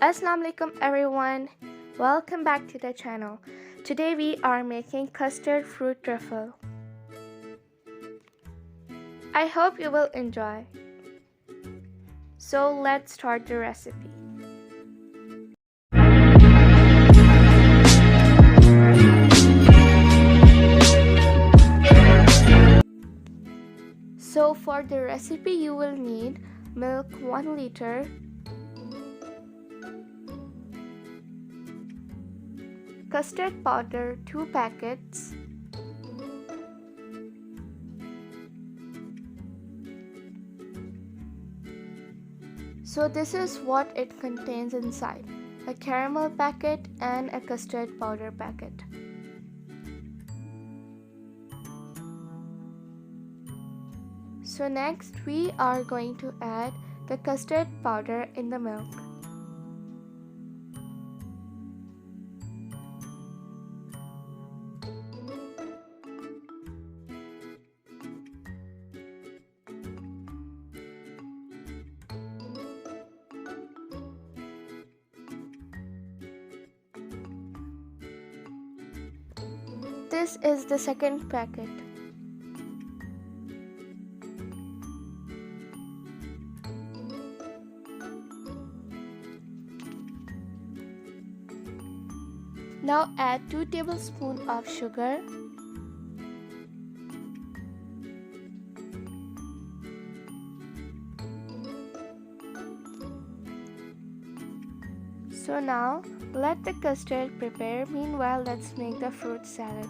Assalamu alaikum everyone, welcome back to the channel. Today we are making custard fruit truffle. I hope you will enjoy. So let's start the recipe. So for the recipe you will need milk 1 liter, custard powder 2 packets, so this is what it contains inside: a caramel packet and a custard powder packet. So next we are going to add the custard powder in the milk. This is the second packet. Now add 2 tablespoons of sugar, so now let the custard prepare. Meanwhile, let's make the fruit salad.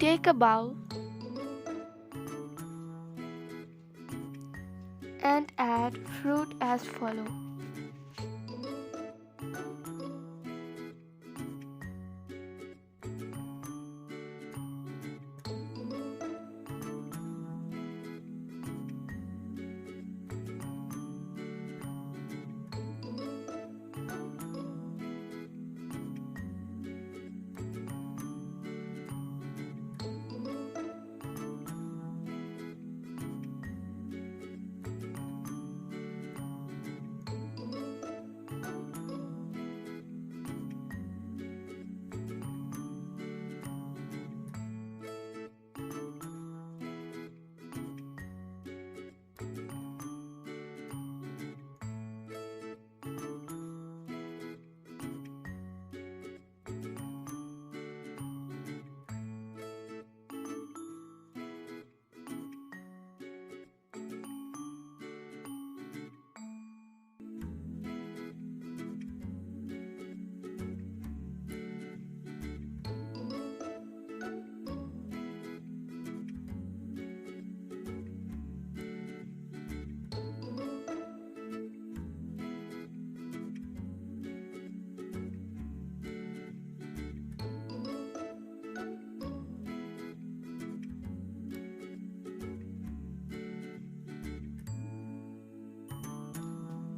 Take a bowl and add fruit as follows.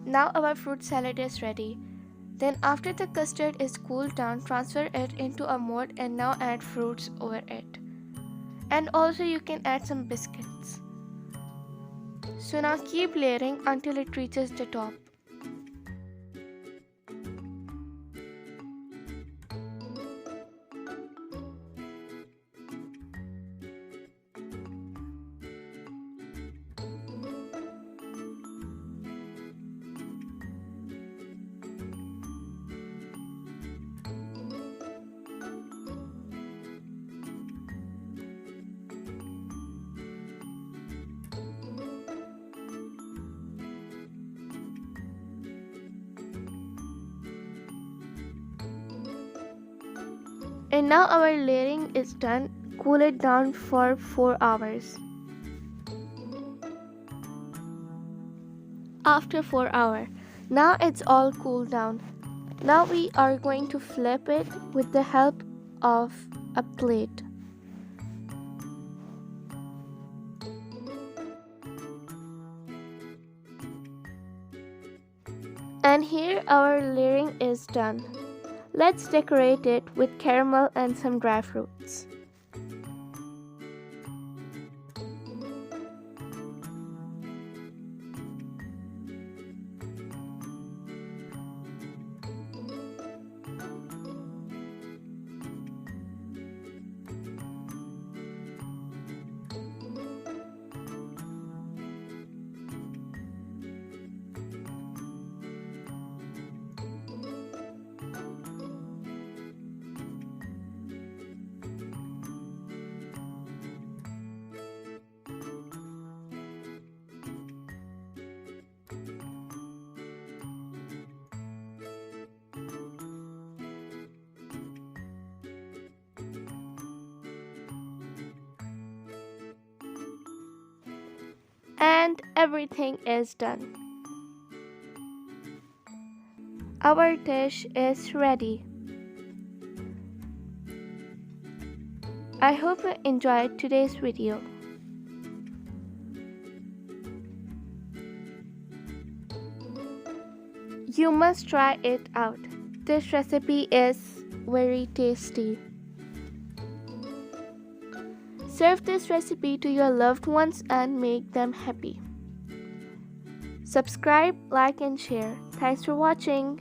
Now our fruit salad is ready. Then after the custard is cooled down, transfer it into a mold and now add fruits over it. And also you can add some biscuits. So now keep layering until it reaches the top. And now our layering is done. Cool it down for 4 hours. After 4 hours, now it's all cooled down. Now we are going to flip it with the help of a plate. And here our layering is done. Let's decorate it with caramel and some dry fruits. And everything is done. Our dish is ready. I hope you enjoyed today's video. You must try it out. This recipe is very tasty. Serve this recipe to your loved ones and make them happy. Subscribe, like and share. Thanks for watching.